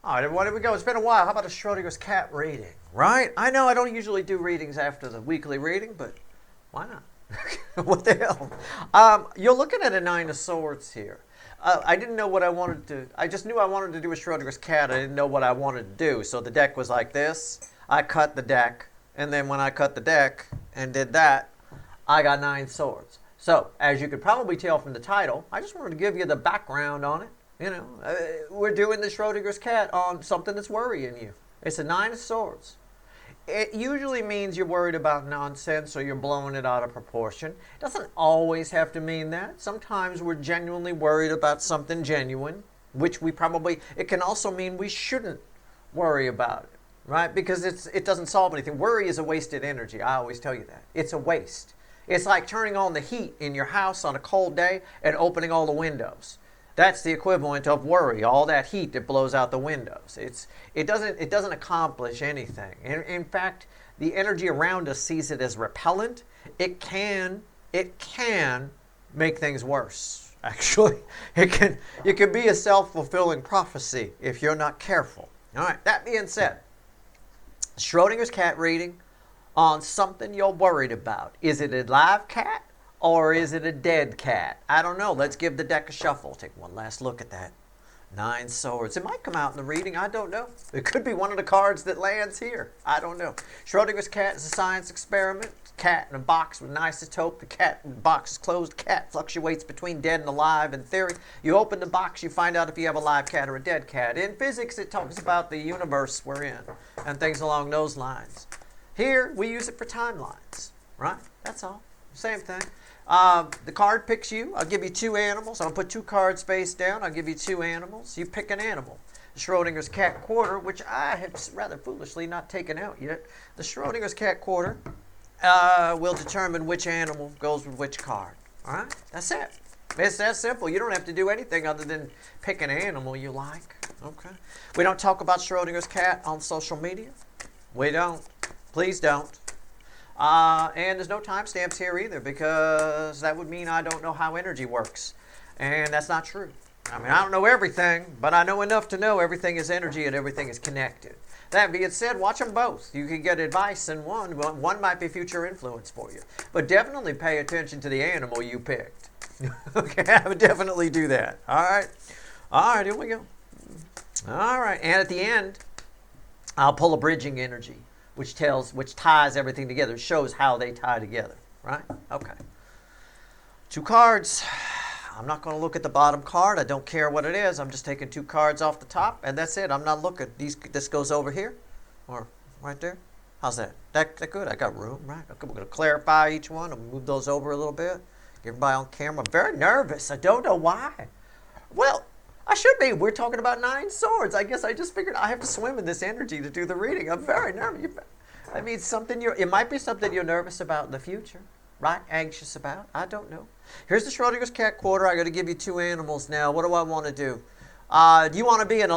All right, everyone, here we go. It's been a while. How about a Schrodinger's cat reading? Right? I know I don't usually do readings after the weekly reading, but why not? What the hell? You're looking at a Nine of Swords here. I didn't know what I wanted to. I just knew I wanted to do a Schrodinger's cat. I didn't know what I wanted to do. So the deck was like this. I cut the deck, and then when I cut the deck and did that, I got Nine Swords. So as you could probably tell from the title, I just wanted to give you the background on it. You know, we're doing the Schrodinger's cat on something that's worrying you. It's a Nine of Swords. It usually means you're worried about nonsense or you're blowing it out of proportion. It doesn't always have to mean that. Sometimes we're genuinely worried about something genuine, which we probably, it can also mean we shouldn't worry about it, right? Because it doesn't solve anything. Worry is a wasted energy. I always tell you that. It's a waste. It's like turning on the heat in your house on a cold day and opening all the windows. That's the equivalent of worry, all that heat that blows out the windows. It doesn't accomplish anything. In fact, the energy around us sees it as repellent. It can make things worse, actually. It can be a self-fulfilling prophecy if you're not careful. All right, that being said, Schrodinger's cat reading on something you're worried about. Is it a live cat? Or is it a dead cat? I don't know. Let's give the deck a shuffle. Take one last look at that. Nine Swords. It might come out in the reading. I don't know. It could be one of the cards that lands here. I don't know. Schrodinger's cat is a science experiment. Cat in a box with an isotope. The cat in the box is closed. The cat fluctuates between dead and alive in theory. You open the box, you find out if you have a live cat or a dead cat. In physics, it talks about the universe we're in and things along those lines. Here, we use it for timelines, right? That's all. Same thing. The card picks you. I'll give you two animals. I'll put two cards face down. I'll give you two animals. You pick an animal. Schrodinger's cat quarter, which I have rather foolishly not taken out yet. The Schrodinger's cat quarter will determine which animal goes with which card. All right? That's it. It's that simple. You don't have to do anything other than pick an animal you like. Okay? We don't talk about Schrodinger's cat on social media. We don't. Please don't. And there's no timestamps here either, because that would mean I don't know how energy works. And that's not true. I mean, I don't know everything, but I know enough to know everything is energy and everything is connected. That being said, watch them both. You can get advice in one. One might be future influence for you. But definitely pay attention to the animal you picked. Okay, I would definitely do that. All right. All right, here we go. All right, and at the end, I'll pull a bridging energy, which ties everything together, shows how they tie together, right? Okay. Two cards. I'm not going to look at the bottom card. I don't care what it is. I'm just taking two cards off the top, and that's it. I'm not looking. This goes over here, or right there. How's that? That good? I got room, right? Okay, we're going to clarify each one. I'll move those over a little bit. Get everybody on camera. I'm very nervous. I don't know why. Well, I should be. We're talking about Nine Swords. I guess I just figured I have to swim in this energy to do the reading. I'm very nervous. I mean, it might be something you're nervous about in the future, right? Anxious about. I don't know. Here's the Schrodinger's cat quarter. I got to give you two animals now. What do I want to do? Do you want to be an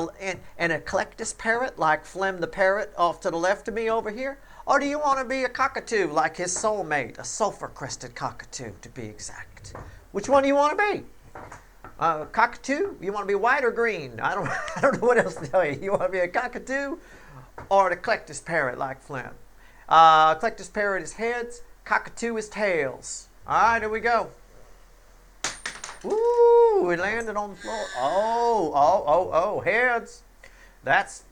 eclectus parrot like Flem the parrot off to the left of me over here? Or do you want to be a cockatoo like his soulmate, a sulfur-crested cockatoo to be exact? Which one do you want to be? Cockatoo? You want to be white or green? I don't know what else to tell you. You want to be a cockatoo or an eclectus parrot like Flem? Eclectus parrot is heads. Cockatoo is tails. All right, here we go. Ooh, it landed on the floor. Oh, heads. That's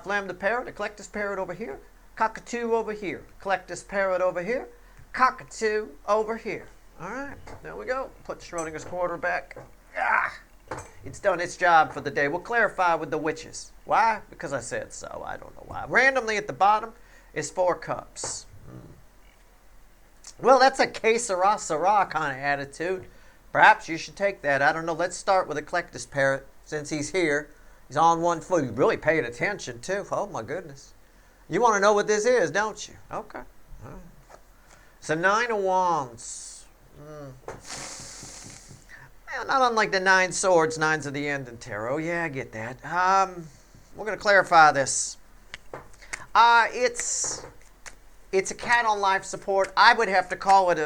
Flem the parrot, eclectus parrot over here. Cockatoo over here. Eclectus parrot over here. Cockatoo over here. All right, there we go. Put Schrodinger's quarter back. It's done its job for the day. We'll clarify with the witches. Why? Because I said so. I don't know why. Randomly at the bottom is 4 cups. Well, that's a que sera, sera kind of attitude. Perhaps you should take that. I don't know. Let's start with Eclectus Parrot since he's here. He's on one foot. He's really paying attention, too. Oh, my goodness. You want to know what this is, don't you? Okay. All right. It's a 9 of Wands. Well, not unlike the 9 Swords, 9's of the end in tarot. Yeah, I get that. We're going to clarify this. It's a cat on life support. I would have to call it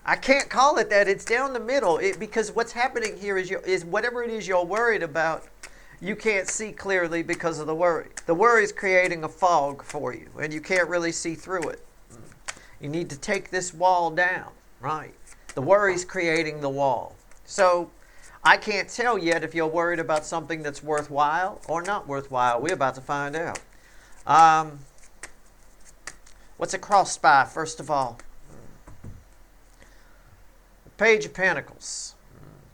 I can't call it that. It's down the middle. Because what's happening here is whatever it is you're worried about, you can't see clearly because of the worry. The worry is creating a fog for you, and you can't really see through it. You need to take this wall down, right? The worry is creating the wall. So I can't tell yet if you're worried about something that's worthwhile or not worthwhile. We're about to find out. What's it crossed by, first of all? The Page of Pentacles.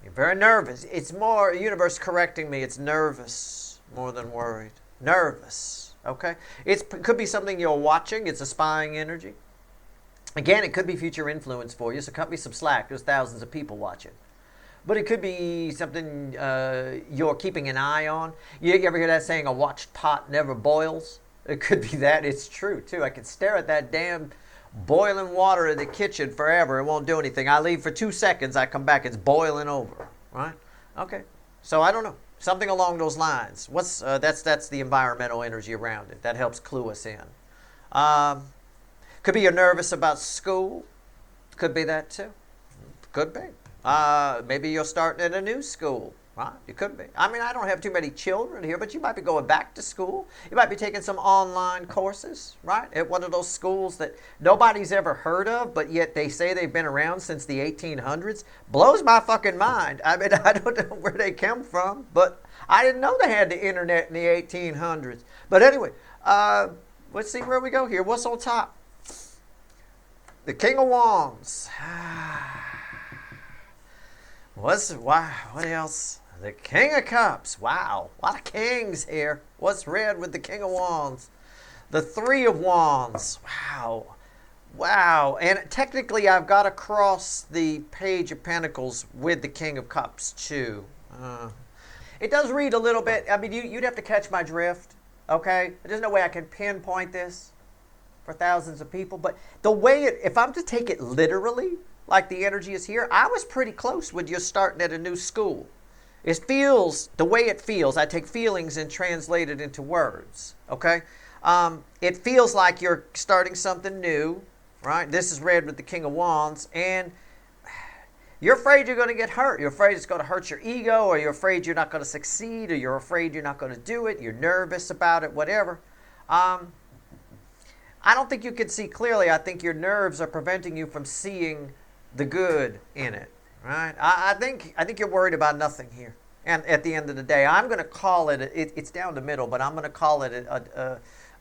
You're very nervous. It's more, universe correcting me, it's nervous more than worried. Nervous, okay? It could be something you're watching. It's a spying energy. Again, it could be future influence for you, so cut me some slack. There's thousands of people watching. But it could be something you're keeping an eye on. You ever hear that saying, a watched pot never boils? It could be that. It's true, too. I could stare at that damn boiling water in the kitchen forever. It won't do anything. I leave for 2 seconds. I come back. It's boiling over, right? Okay. So I don't know. Something along those lines. That's the environmental energy around it. That helps clue us in. Could be you're nervous about school. Could be that, too. Could be. Maybe you're starting at a new school, right? You could be. I mean, I don't have too many children here, but you might be going back to school. You might be taking some online courses, right? At one of those schools that nobody's ever heard of, but yet they say they've been around since the 1800s. Blows my fucking mind. I mean, I don't know where they come from, but I didn't know they had the internet in the 1800s. But anyway, let's see where we go here. What's on top? The King of Wands. What else? The King of Cups. Wow. A lot of kings here. What's red with the King of Wands? The Three of Wands. Wow. Wow. And technically, I've got to cross the Page of Pentacles with the King of Cups, too. It does read a little bit. I mean, you'd have to catch my drift, okay? There's no way I can pinpoint this for thousands of people. But the way if I'm to take it literally, like the energy is here, I was pretty close with you starting at a new school. It feels, the way it feels, I take feelings and translate it into words, okay? It feels like you're starting something new, right? This is red with the King of Wands, and you're afraid you're going to get hurt. You're afraid it's going to hurt your ego, or you're afraid you're not going to succeed, or you're afraid you're not going to do it, you're nervous about it, whatever. I don't think you can see clearly. I think your nerves are preventing you from seeing the good in it, right? I think you're worried about nothing here. And at the end of the day, I'm going to call it, it's down the middle, but I'm going to call it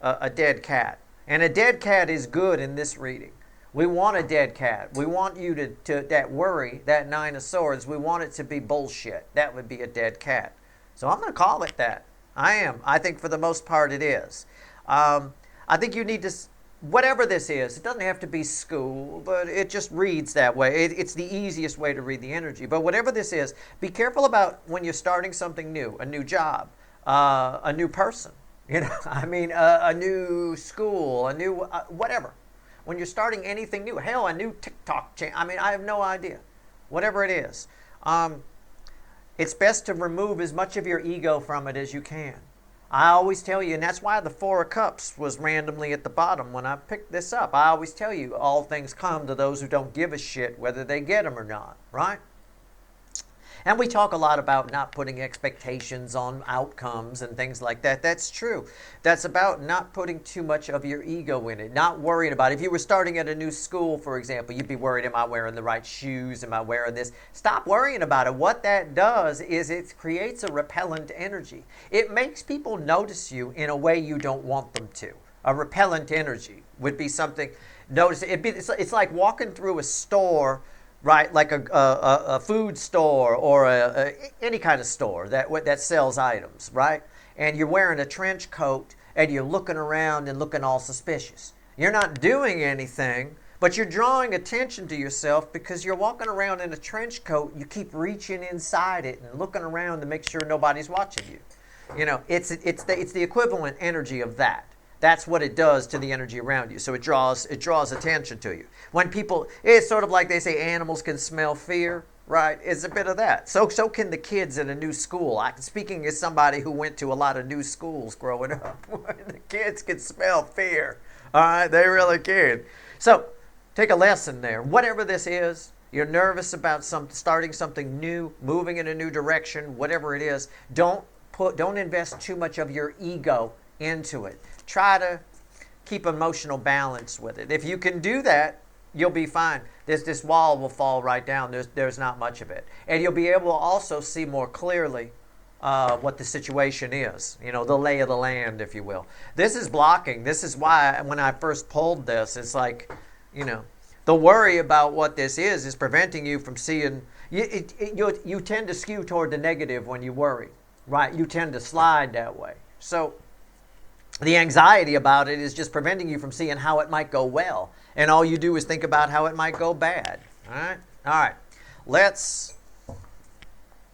a dead cat. And a dead cat is good in this reading. We want a dead cat. We want you to that worry, that Nine of Swords, we want it to be bullshit. That would be a dead cat. So I'm going to call it that. I am. I think for the most part it is. I think you need to, whatever this is, it doesn't have to be school, but it just reads that way. It's the easiest way to read the energy. But whatever this is, be careful about when you're starting something new, a new job, a new person, a new school, a new whatever. When you're starting anything new, hell, a new TikTok channel. I mean, I have no idea. Whatever it is. It's best to remove as much of your ego from it as you can. I always tell you, and that's why the Four of Cups was randomly at the bottom when I picked this up. I always tell you, all things come to those who don't give a shit whether they get them or not, right? And we talk a lot about not putting expectations on outcomes and things like that. That's true. That's about not putting too much of your ego in it, not worrying about it. If you were starting at a new school, for example, you'd be worried, am I wearing the right shoes? Am I wearing this? Stop worrying about it. What that does is it creates a repellent energy. It makes people notice you in a way you don't want them to. A repellent energy would be something, it's like walking through a store, right, like a food store or any kind of store that sells items, right? And you're wearing a trench coat and you're looking around and looking all suspicious. You're not doing anything, but you're drawing attention to yourself because you're walking around in a trench coat. You keep reaching inside it and looking around to make sure nobody's watching you. It's the equivalent energy of that. That's what it does to the energy around you. So it draws attention to you. When people, it's sort of like they say animals can smell fear, right? It's a bit of that. So can the kids in a new school. Speaking as somebody who went to a lot of new schools growing up, the kids can smell fear. All right, they really can. So take a lesson there. Whatever this is, You're nervous about starting something new, moving in a new direction, whatever it is. Don't invest too much of your ego into it. Try to keep emotional balance with it. If you can do that, you'll be fine. This wall will fall right down. There's not much of it. And you'll be able to also see more clearly what the situation is. You know, the lay of the land, if you will. This is blocking. This is why when I first pulled this, it's like, you know, the worry about what this is preventing you from seeing. You tend to skew toward the negative when you worry, right? You tend to slide that way. So the anxiety about it is just preventing you from seeing how it might go well. And all you do is think about how it might go bad. All right? All right. Let's...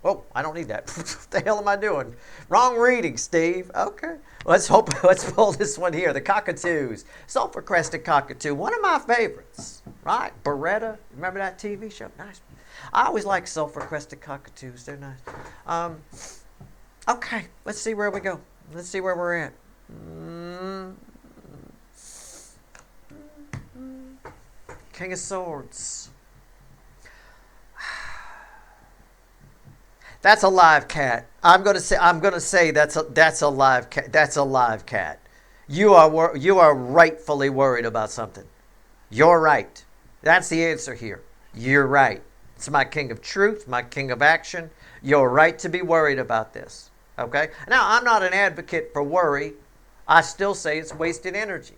Oh, I don't need that. What the hell am I doing? Wrong reading, Steve. Okay. Let's pull this one here. The cockatoos. Sulfur-crested cockatoo. One of my favorites. Right? Beretta. Remember that TV show? Nice. I always like sulfur-crested cockatoos. They're nice. Okay. Let's see where we go. Let's see where we're at. King of Swords. That's a live cat. I'm gonna say that's a live cat. That's a live cat. You are rightfully worried about something. You're right. That's the answer here. You're right. It's my king of truth, my king of action. You're right to be worried about this. Okay? Now, I'm not an advocate for worry. I still say it's wasted energy.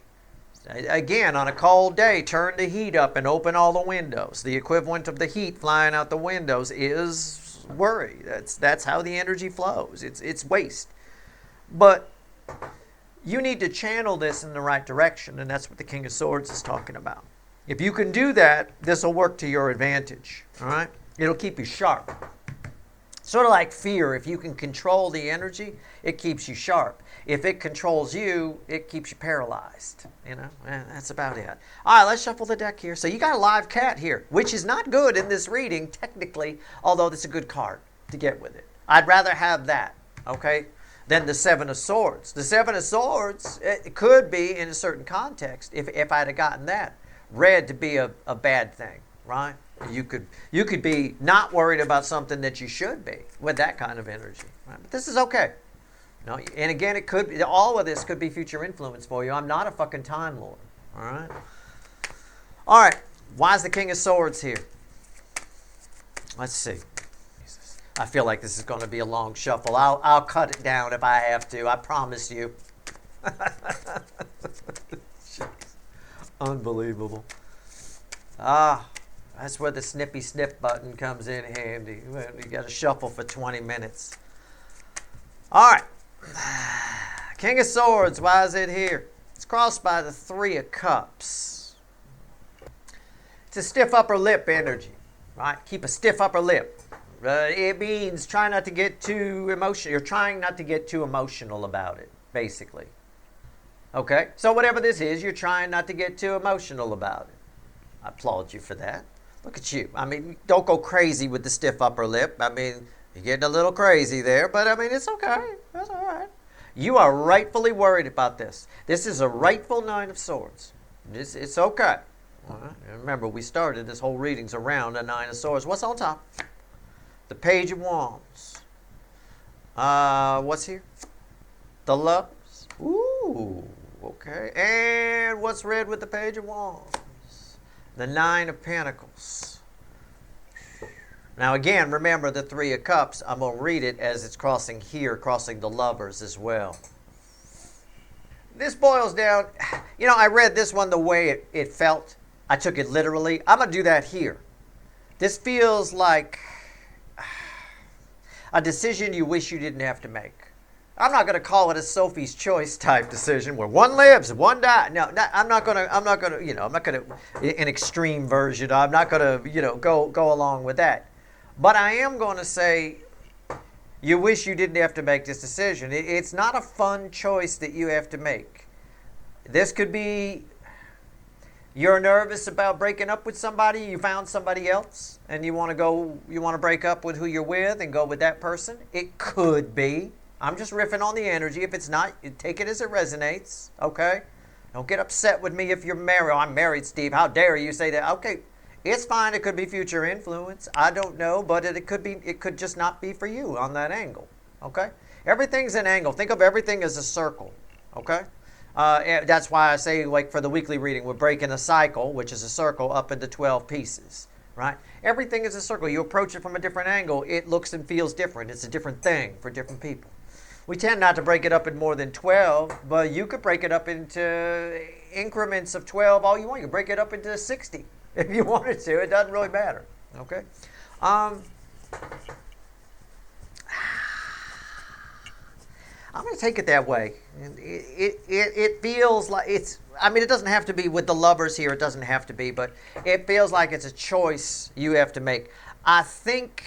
Again, on a cold day, turn the heat up and open all the windows. The equivalent of the heat flying out the windows is worry. That's how the energy flows. It's waste. But you need to channel this in the right direction, and that's what the King of Swords is talking about. If you can do that, this will work to your advantage. All right? It'll keep you sharp. Sort of like fear. If you can control the energy, it keeps you sharp. If it controls you, it keeps you paralyzed. You know, that's about it. All right, let's shuffle the deck here. So you got a live cat here, which is not good in this reading, technically, although it's a good card to get with it. I'd rather have that, okay, than the Seven of Swords. The Seven of Swords, it could be, in a certain context, if I'd have gotten that, read to be a bad thing, right? You could be not worried about something that you should be with that kind of energy. Right? But this is okay. No, and again, it could be, all of this could be future influence for you. I'm not a fucking Time Lord. All right? All right. Why is the King of Swords here? Let's see. I feel like this is going to be a long shuffle. I'll cut it down if I have to. I promise you. Unbelievable. That's where the snippy snip button comes in handy. You got to shuffle for 20 minutes. All right. King of Swords, why is it here? It's crossed by the Three of Cups. It's a stiff upper lip energy, right? Keep a stiff upper lip. It means try not to get too emotional. You're trying not to get too emotional about it, basically. Okay? So whatever this is, you're trying not to get too emotional about it. I applaud you for that. Look at you. I mean, don't go crazy with the stiff upper lip. I mean, you're getting a little crazy there, but I mean, it's okay. That's all right. You are rightfully worried about this. This is a rightful Nine of Swords. It's okay. All right. Remember, we started this whole readings around a Nine of Swords. What's on top? The Page of Wands. What's here? The Lovers. Ooh, okay. And what's read with the Page of Wands? The Nine of Pentacles. Now again, remember the Three of Cups. I'm going to read it as it's crossing here, crossing the Lovers as well. This boils down, you know, I read this one the way it felt. I took it literally. I'm going to do that here. This feels like a decision you wish you didn't have to make. I'm not going to call it a Sophie's Choice type decision where one lives and one dies. No, I'm not going to, you know, I'm not going to, an extreme version. I'm not going to, you know, go along with that. But I am going to say you wish you didn't have to make this decision. It's not a fun choice that you have to make. This could be you're nervous about breaking up with somebody. You found somebody else and you want to break up with who you're with and go with that person. It could be. I'm just riffing on the energy. If it's not, you take it as it resonates. Okay? Don't get upset with me if you're married. Oh, I'm married, Steve. How dare you say that? Okay. It's fine. It could be future influence. I don't know, but it could be. It could just not be for you on that angle. Okay. Everything's an angle. Think of everything as a circle. Okay. And that's why I say, like for the weekly reading, we're breaking a cycle, which is a circle, up into 12 pieces. Right. Everything is a circle. You approach it from a different angle. It looks and feels different. It's a different thing for different people. We tend not to break it up in more than 12, but you could break it up into increments of 12 all you want. You can break it up into 60 if you wanted to. It doesn't really matter. Okay? I'm going to take it that way. It feels like it's, I mean, it doesn't have to be with the lovers here. It doesn't have to be, but it feels like it's a choice you have to make. I think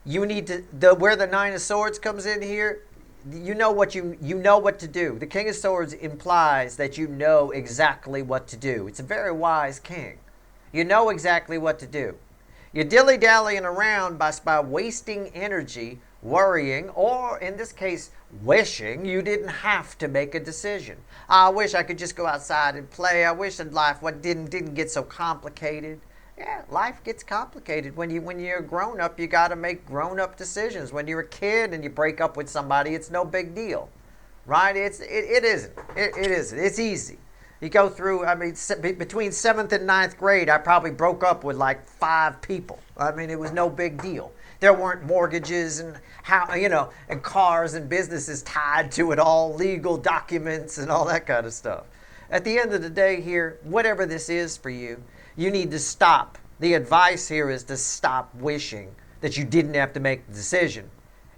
you need to, where the Nine of Swords comes in here, you know what to do. The King of Swords implies that you know exactly what to do. It's a very wise king. You know exactly what to do. You're dilly-dallying around by wasting energy, worrying, or in this case, wishing you didn't have to make a decision. I wish I could just go outside and play. I wish that life didn't get so complicated. Yeah, life gets complicated. When you're a grown-up, you got to make grown-up decisions. When you're a kid and you break up with somebody, it's no big deal, right? It isn't. It isn't. It's easy. You go through, I mean, between 7th and 9th grade, I probably broke up with like 5 people. I mean, it was no big deal. There weren't mortgages and and cars and businesses tied to it all, legal documents and all that kind of stuff. At the end of the day here, whatever this is for you, you need to stop. The advice here is to stop wishing that you didn't have to make the decision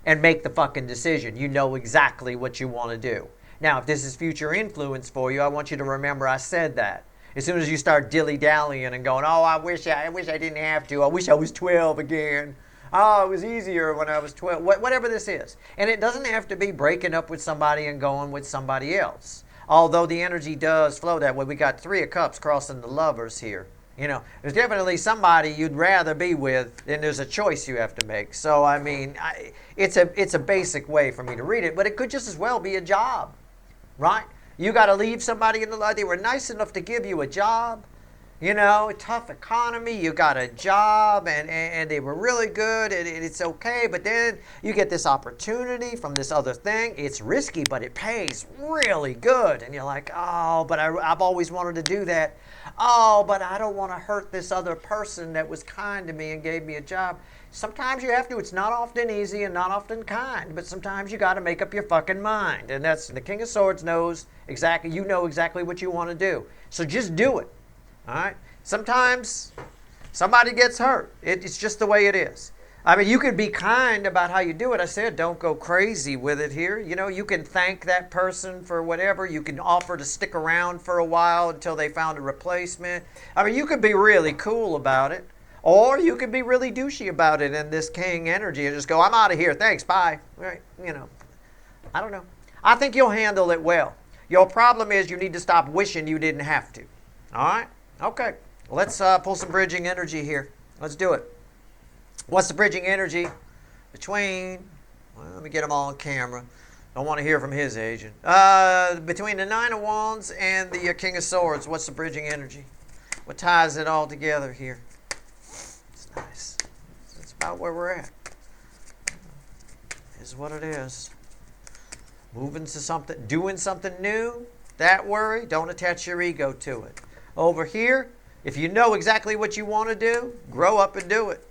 and make the fucking decision. You know exactly what you want to do. Now, if this is future influence for you, I want you to remember I said that. As soon as you start dilly-dallying and going, oh, I wish I didn't have to. I wish I was 12 again. Oh, it was easier when I was 12. Whatever this is. And it doesn't have to be breaking up with somebody and going with somebody else. Although the energy does flow that way. We got 3 of Cups crossing the lovers here. You know, there's definitely somebody you'd rather be with, and there's a choice you have to make. So, I mean, it's a basic way for me to read it, but it could just as well be a job, right? You got to leave somebody in the life. They were nice enough to give you a job, you know, tough economy. You got a job, and they were really good, and it's okay. But then you get this opportunity from this other thing. It's risky, but it pays really good. And you're like, oh, but I've always wanted to do that. Oh, but I don't want to hurt this other person that was kind to me and gave me a job. Sometimes you have to. It's not often easy and not often kind, but sometimes you got to make up your fucking mind. And that's the King of Swords knows exactly. You know exactly what you want to do. So just do it. All right? Sometimes somebody gets hurt. It's just the way it is. I mean, you could be kind about how you do it. I said don't go crazy with it here. You know, you can thank that person for whatever. You can offer to stick around for a while until they found a replacement. I mean, you could be really cool about it. Or you could be really douchey about it in this king energy and just go, I'm out of here. Thanks. Bye. Right? You know, I don't know. I think you'll handle it well. Your problem is you need to stop wishing you didn't have to. All right? Okay. Let's pull some bridging energy here. Let's do it. What's the bridging energy between, well, let me get them all on camera. Don't want to hear from his agent. Between the Nine of Wands and the King of Swords, what's the bridging energy? What ties it all together here? It's nice. It's about where we're at. Is what it is. Moving to something, doing something new, that worry, don't attach your ego to it. Over here, if you know exactly what you want to do, grow up and do it.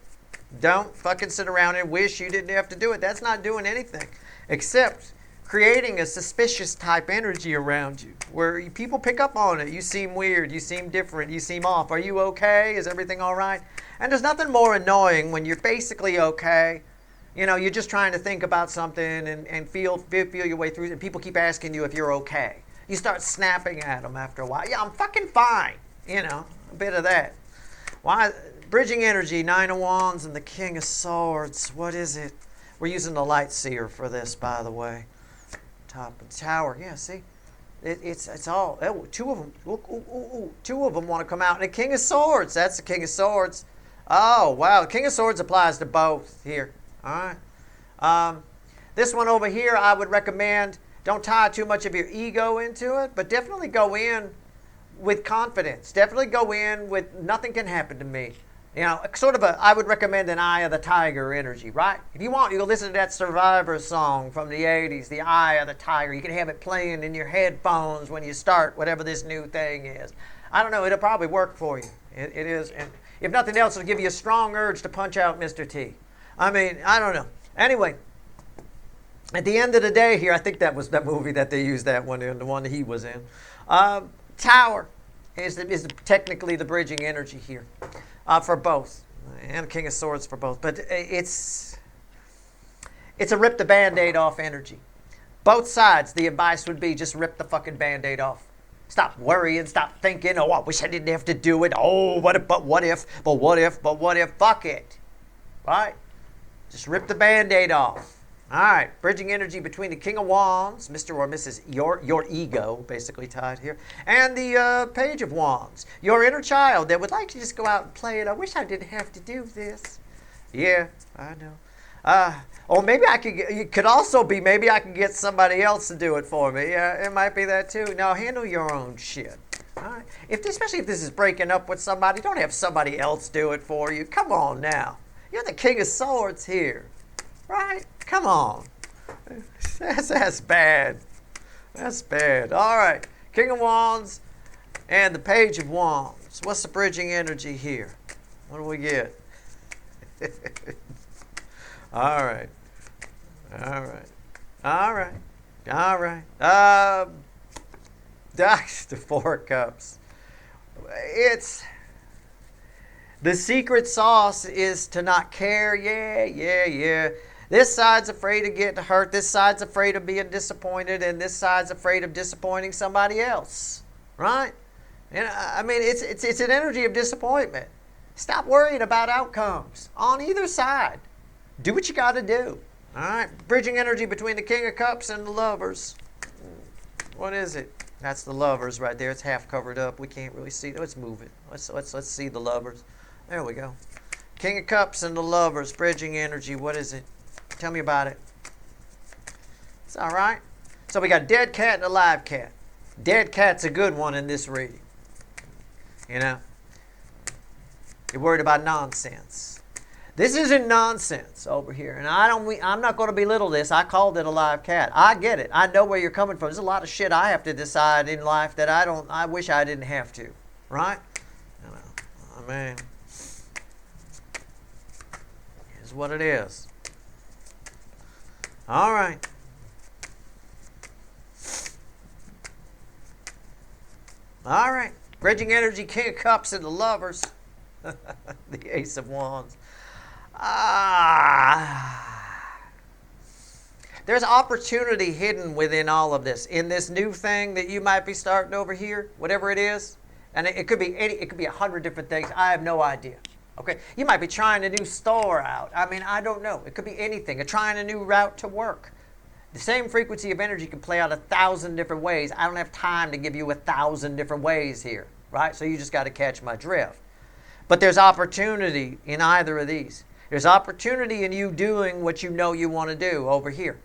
Don't fucking sit around and wish you didn't have to do it. That's not doing anything except creating a suspicious type energy around you where people pick up on it. You seem weird. You seem different. You seem off. Are you okay? Is everything all right? And there's nothing more annoying when you're basically okay. You know, you're just trying to think about something and feel your way through it. And people keep asking you if you're okay. You start snapping at them after a while. Yeah, I'm fucking fine. You know, a bit of that. Why? Bridging energy, Nine of Wands and the King of Swords. What is it? We're using the light seer for this, by the way. Top of the tower. Yeah, see? It's all. Oh, 2 of them. Ooh, 2 of them want to come out. And the King of Swords. That's the King of Swords. Oh, wow. The King of Swords applies to both here. All right. This one over here, I would recommend don't tie too much of your ego into it, but definitely go in with confidence. Definitely go in with nothing can happen to me. You know, sort of I would recommend an Eye of the Tiger energy, right? If you want, you can listen to that Survivor song from the 80s, the Eye of the Tiger. You can have it playing in your headphones when you start whatever this new thing is. I don't know, it'll probably work for you. It is, and if nothing else, it'll give you a strong urge to punch out Mr. T. I mean, I don't know. Anyway, at the end of the day here, I think that was that movie that they used that one in, the one that he was in. Tower is technically the bridging energy here. For both, and King of Swords for both. But it's a rip the Band-Aid off energy. Both sides, the advice would be just rip the fucking Band-Aid off. Stop worrying, stop thinking, oh, I wish I didn't have to do it. Oh, what if, but what if, fuck it. Right? Just rip the Band-Aid off. All right, bridging energy between the King of Wands, Mr. or Mrs. Your ego, basically tied here, and the Page of Wands, your inner child that would like to just go out and play it. I wish I didn't have to do this. Yeah, I know. Or maybe it could also be maybe I can get somebody else to do it for me. Yeah, it might be that too. Now handle your own shit. All right? Especially if this is breaking up with somebody, don't have somebody else do it for you. Come on now. You're the King of Swords here. Right? Come on. That's bad. That's bad. All right. King of Wands and the Page of Wands. What's the bridging energy here? What do we get? All right. All right. All right. All right. The Four of Cups. It's... The secret sauce is to not care. Yeah. This side's afraid of getting hurt. This side's afraid of being disappointed. And this side's afraid of disappointing somebody else. Right? And I mean, it's an energy of disappointment. Stop worrying about outcomes on either side. Do what you got to do. All right? Bridging energy between the King of Cups and the Lovers. What is it? That's the Lovers right there. It's half covered up. We can't really see. Let's move it. Let's see the Lovers. There we go. King of Cups and the Lovers. Bridging energy. What is it? Tell me about it. It's all right. So we got a dead cat and a live cat. Dead cat's a good one in this reading. You know? You're worried about nonsense. This isn't nonsense over here. And I'm not going to belittle this. I called it a live cat. I get it. I know where you're coming from. There's a lot of shit I have to decide in life that I wish I didn't have to. Right? You know, I mean, here's what it is. All right. All right. Bridging energy, King of Cups and the Lovers. The Ace of Wands. There's opportunity hidden within all of this. In this new thing that you might be starting over here, whatever it is. And it could be 100 different things. I have no idea. Okay, you might be trying a new store out. I mean, I don't know. It could be anything. Or trying a new route to work. The same frequency of energy can play out 1,000 different ways. I don't have time to give you 1,000 different ways here, right? So you just got to catch my drift. But there's opportunity in either of these. There's opportunity in you doing what you know you want to do over here.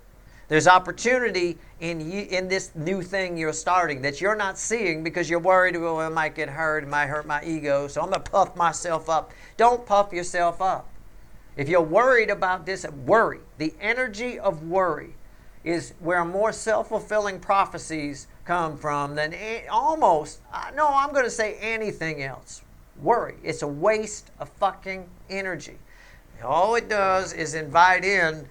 There's opportunity in this new thing you're starting that you're not seeing because you're worried, well, I might get hurt, it might hurt my ego, so I'm going to puff myself up. Don't puff yourself up. If you're worried about this, worry. The energy of worry is where more self-fulfilling prophecies come from than I'm going to say anything else. Worry. It's a waste of fucking energy. All it does is invite in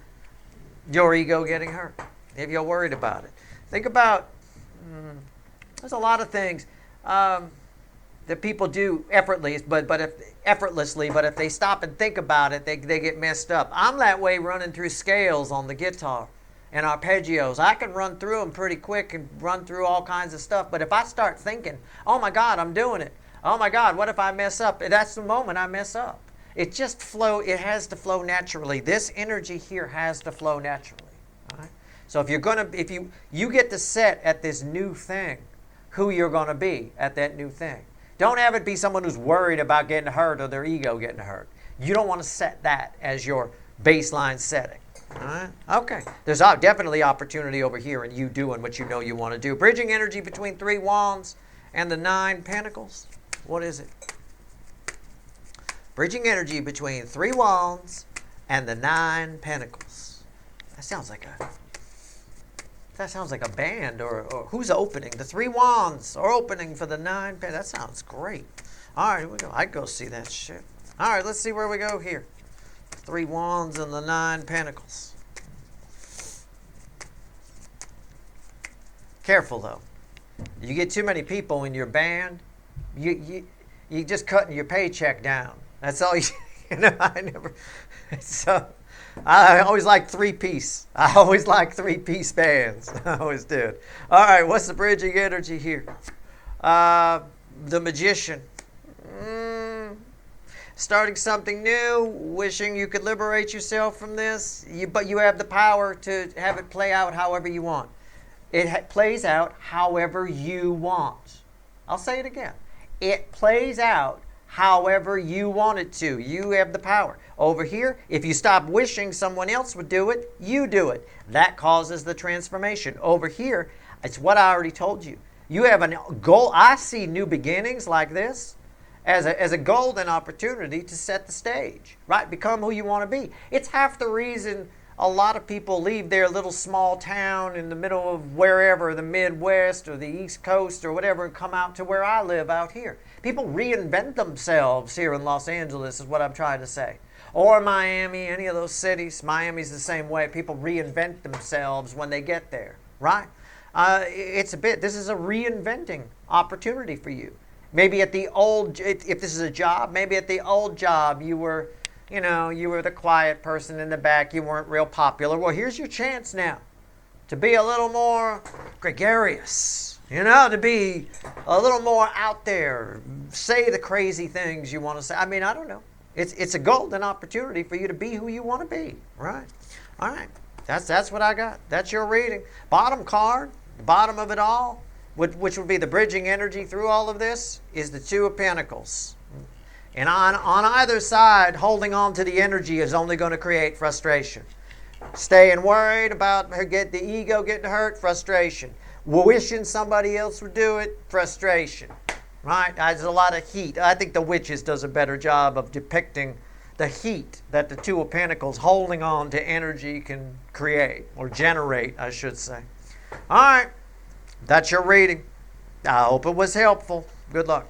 your ego getting hurt if you're worried about it. Think about, there's a lot of things that people do effortlessly, but if they stop and think about it, they get messed up. I'm that way running through scales on the guitar and arpeggios. I can run through them pretty quick and run through all kinds of stuff, but if I start thinking, oh my God, I'm doing it. Oh my God, what if I mess up? That's the moment I mess up. It has to flow naturally. This energy here has to flow naturally. All right? So if you get to set at this new thing, who you're going to be at that new thing. Don't have it be someone who's worried about getting hurt or their ego getting hurt. You don't want to set that as your baseline setting. All right? Okay. There's definitely opportunity over here in you doing what you know you want to do. Bridging energy between 3 wands and the 9 pentacles. What is it? Bridging energy between 3 wands and the 9 pentacles. That sounds like a band, or who's opening? The 3 wands are opening for the 9 pentacles. That sounds great. All right, here we go. I'd go see that shit. All right, let's see where we go here. 3 wands and the 9 pentacles. Careful though. You get too many people in your band, you just cutting your paycheck down. That's all so I always like 3-piece. I always like 3-piece bands. I always did. All right, what's the bridging energy here? The Magician. Starting something new, wishing you could liberate yourself from this, but you have the power to have it play out however you want. It plays out however you want. I'll say it again. It plays out however you want it to. You have the power. Over here, if you stop wishing someone else would do it, you do it. That causes the transformation. Over here, it's what I already told you. You have a goal. I see new beginnings like this as a golden opportunity to set the stage, right? Become who you want to be. It's half the reason a lot of people leave their little small town in the middle of wherever, the Midwest or the East Coast or whatever, and come out to where I live out here. People reinvent themselves here in Los Angeles is what I'm trying to say. Or Miami, any of those cities. Miami's the same way. People reinvent themselves when they get there, right? This is a reinventing opportunity for you. Maybe at the old, if this is a job, maybe at the old job you were the quiet person in the back. You weren't real popular. Well, here's your chance now to be a little more gregarious, to be a little more out there. Say the crazy things you want to say. I mean, I don't know. It's a golden opportunity for you to be who you want to be, right? All right. That's what I got. That's your reading. Bottom card, bottom of it all, which would be the bridging energy through all of this, is the 2 of Pentacles. And on either side, holding on to the energy is only going to create frustration. Staying worried about the ego getting hurt, frustration. Wishing somebody else would do it, frustration. Right? There's a lot of heat. I think the Witches does a better job of depicting the heat that the 2 of Pentacles holding on to energy can create, or generate, I should say. All right. That's your reading. I hope it was helpful. Good luck.